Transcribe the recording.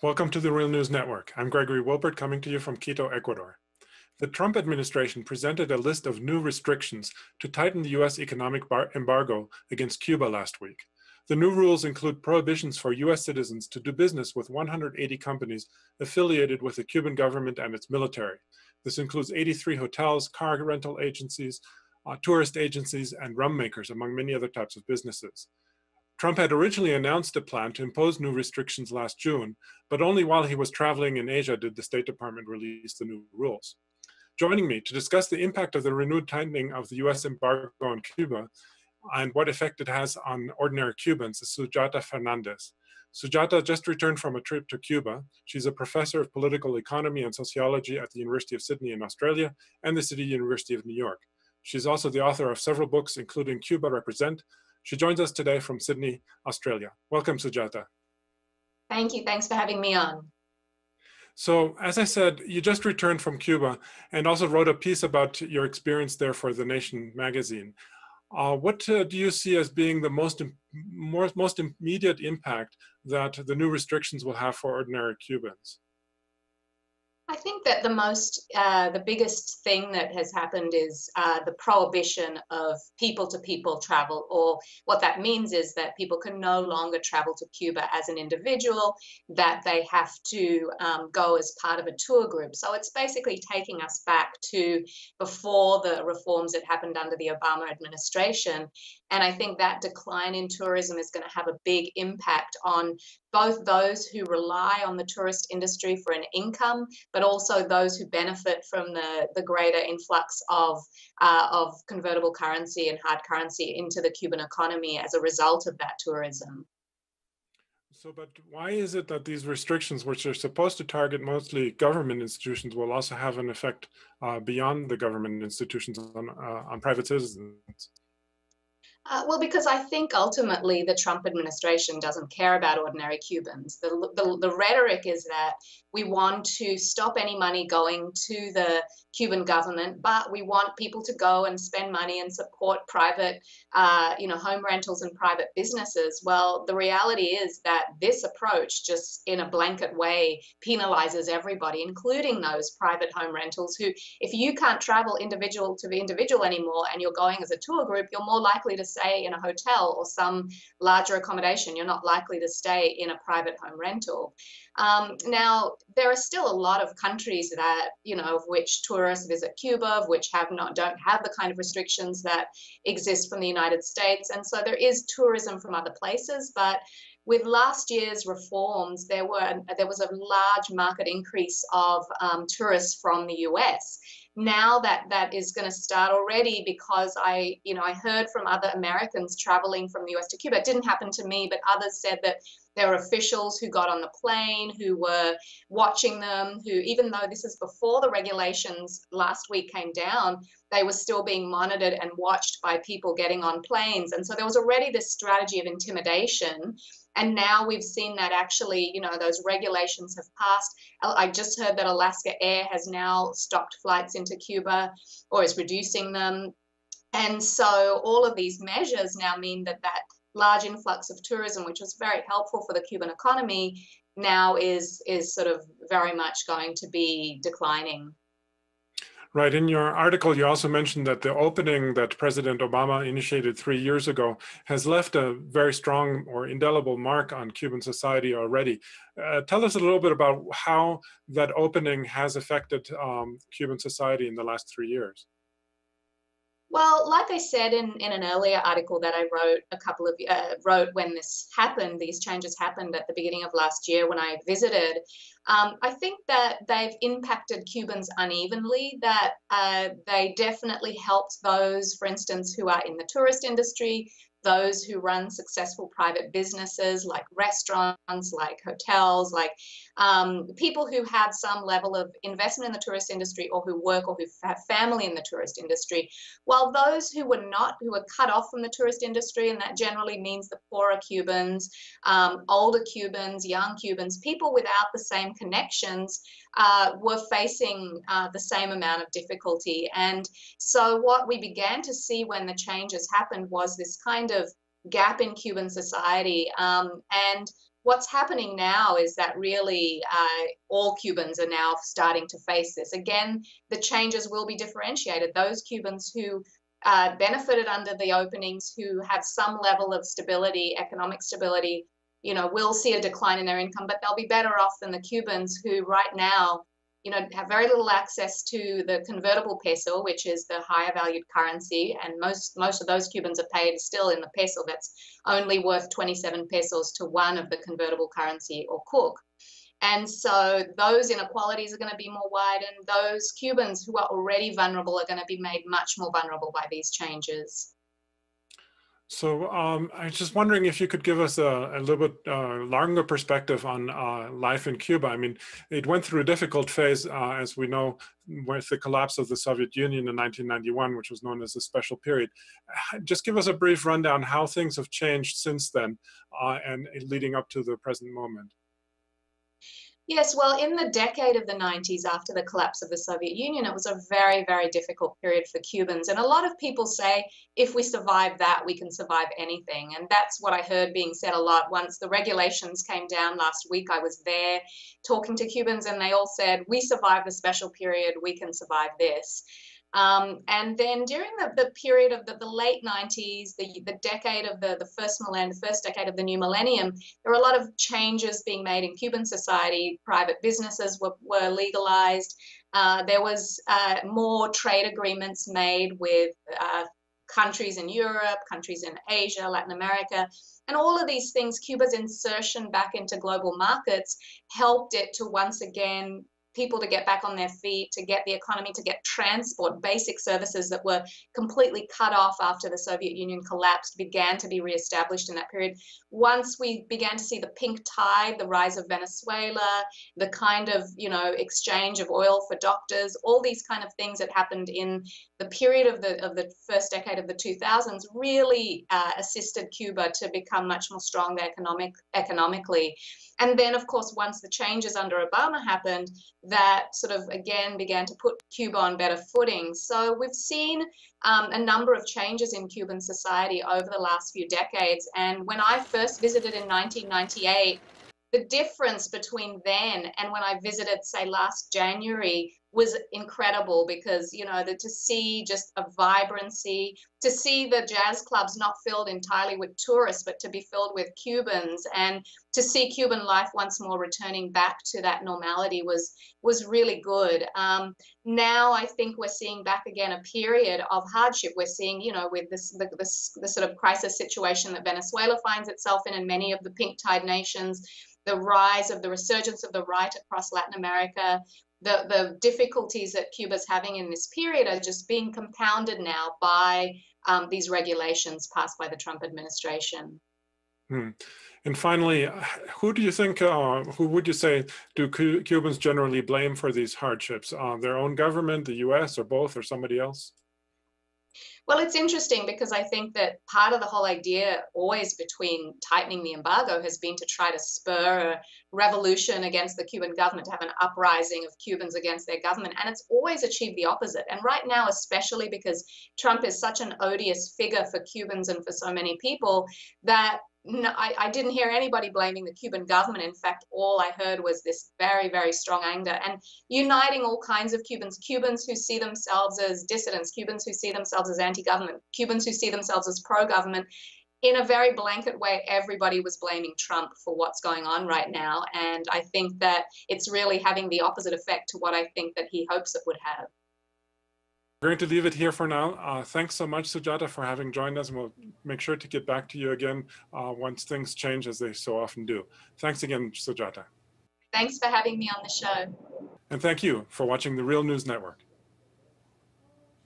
Welcome to the Real News Network. I'm Gregory Wilbert coming to you from Quito, Ecuador. The Trump administration presented a list of new restrictions to tighten the US economic embargo against Cuba last week. The new rules include prohibitions for US citizens to do business with 180 companies affiliated with the Cuban government and its military. This includes 83 hotels, car rental agencies, tourist agencies, and rum makers, among many other types of businesses. Trump had originally announced a plan to impose new restrictions last June, but only while he was traveling in Asia did the State Department release the new rules. Joining me to discuss the impact of the renewed tightening of the US embargo on Cuba and what effect it has on ordinary Cubans is Sujatha Fernandes. Sujatha just returned from a trip to Cuba. She's a professor of political economy and sociology at the University of Sydney in Australia and the City University of New York. She's also the author of several books, including Cuba Represent. She joins us today from Sydney, Australia. Welcome, Sujatha. Thank you. Thanks for having me on. So, as I said, you just returned from Cuba and also wrote a piece about your experience there for The Nation magazine. What do you see as being the most immediate impact that the new restrictions will have for ordinary Cubans? I think that the biggest thing that has happened is the prohibition of people-to-people travel, or what that means is that people can no longer travel to Cuba as an individual, that they have to go as part of a tour group. So it's basically taking us back to before the reforms that happened under the Obama administration. And I think that decline in tourism is going to have a big impact on both those who rely on the tourist industry for an income, but also those who benefit from the greater influx of convertible currency and hard currency into the Cuban economy as a result of that tourism. So, but why is it that these restrictions, which are supposed to target mostly government institutions, will also have an effect beyond the government institutions on private citizens? Well, because I think ultimately the Trump administration doesn't care about ordinary Cubans. The rhetoric is that we want to stop any money going to the Cuban government, but we want people to go and spend money and support private, home rentals and private businesses. Well, the reality is that this approach just in a blanket way penalizes everybody, including those private home rentals who, if you can't travel individual to individual anymore and you're going as a tour group, you're more likely to stay in a hotel or some larger accommodation. You're not likely to stay in a private home rental. Now, there are still a lot of countries that, of which tourists visit Cuba, of which don't have the kind of restrictions that exist from the United States. And so there is tourism from other places, but with last year's reforms, there was a large market increase of tourists from the US. Now that is going to start already, because I heard from other Americans traveling from the US to Cuba. It didn't happen to me, but others said that there were officials who got on the plane, who were watching them, who, even though this is before the regulations last week came down, they were still being monitored and watched by people getting on planes. And so there was already this strategy of intimidation. And now we've seen that actually, those regulations have passed. I just heard that Alaska Air has now stopped flights into Cuba or is reducing them. And so all of these measures now mean that large influx of tourism, which was very helpful for the Cuban economy, now is sort of very much going to be declining. Right. In your article, you also mentioned that the opening that President Obama initiated 3 years ago has left a very strong or indelible mark on Cuban society already. Tell us a little bit about how that opening has affected Cuban society in the last 3 years. Well, like I said in an earlier article that I wrote when this happened, these changes happened at the beginning of last year when I visited. I think that they've impacted Cubans unevenly, that they definitely helped those, for instance, who are in the tourist industry, those who run successful private businesses like restaurants, like hotels, like people who have some level of investment in the tourist industry or who work or who have family in the tourist industry. While those who were cut off from the tourist industry, and that generally means the poorer Cubans, older Cubans, young Cubans, people without the same connections were facing the same amount of difficulty. And so what we began to see when the changes happened was this kind of gap in Cuban society. And what's happening now is that really all Cubans are now starting to face this. Again, the changes will be differentiated. Those Cubans who benefited under the openings, who have some level of stability, economic stability, will see a decline in their income, but they'll be better off than the Cubans who right now, have very little access to the convertible peso, which is the higher valued currency. And most of those Cubans are paid still in the peso that's only worth 27 pesos to one of the convertible currency or cook. And so those inequalities are going to be more wide, and those Cubans who are already vulnerable are going to be made much more vulnerable by these changes. So I was just wondering if you could give us a little bit longer perspective on life in Cuba. I mean, it went through a difficult phase, as we know, with the collapse of the Soviet Union in 1991, which was known as the special period. Just give us a brief rundown how things have changed since then and leading up to the present moment. Yes, well, in the decade of the 90s, after the collapse of the Soviet Union, it was a very, very difficult period for Cubans. And a lot of people say, if we survive that, we can survive anything. And that's what I heard being said a lot. Once the regulations came down last week, I was there talking to Cubans, and they all said, we survived the special period, we can survive this. And then during the period of the late 90s, the decade of the first decade of the new millennium, there were a lot of changes being made in Cuban society. Private businesses were legalized. There was more trade agreements made with countries in Europe, countries in Asia, Latin America. And all of these things, Cuba's insertion back into global markets helped it to once again people to get back on their feet, to get the economy, to get transport, basic services that were completely cut off after the Soviet Union collapsed, began to be reestablished in that period. Once we began to see the pink tide, the rise of Venezuela, the kind of, exchange of oil for doctors, all these kind of things that happened in the period of the first decade of the 2000s really assisted Cuba to become much more stronger economically. And then, of course, once the changes under Obama happened, that sort of again began to put Cuba on better footing. So we've seen a number of changes in Cuban society over the last few decades. And when I first visited in 1998, the difference between then and when I visited, say, last January was incredible, because, to see just a vibrancy, to see the jazz clubs not filled entirely with tourists, but to be filled with Cubans, and to see Cuban life once more returning back to that normality was really good. Now I think we're seeing back again a period of hardship. We're seeing, with the sort of crisis situation that Venezuela finds itself in, and many of the pink tide nations, the rise of the resurgence of the right across Latin America, the difficulties that Cuba's having in this period are just being compounded now by these regulations passed by the Trump administration. And finally, who do you think, who would you say, do Cubans generally blame for these hardships? Their own government, the US, or both, or somebody else? Well, it's interesting, because I think that part of the whole idea always between tightening the embargo has been to try to spur a revolution against the Cuban government, to have an uprising of Cubans against their government. And it's always achieved the opposite. And right now, especially because Trump is such an odious figure for Cubans and for so many people, that no, I didn't hear anybody blaming the Cuban government. In fact, all I heard was this very, very strong anger, and uniting all kinds of Cubans who see themselves as dissidents, Cubans who see themselves as anti-government, Cubans who see themselves as pro-government. In a very blanket way, everybody was blaming Trump for what's going on right now. And I think that it's really having the opposite effect to what I think that he hopes it would have. We're going to leave it here for now. Thanks so much, Sujatha, for having joined us, and we'll make sure to get back to you again once things change, as they so often do. Thanks again, Sujatha. Thanks for having me on the show. And thank you for watching the Real News Network.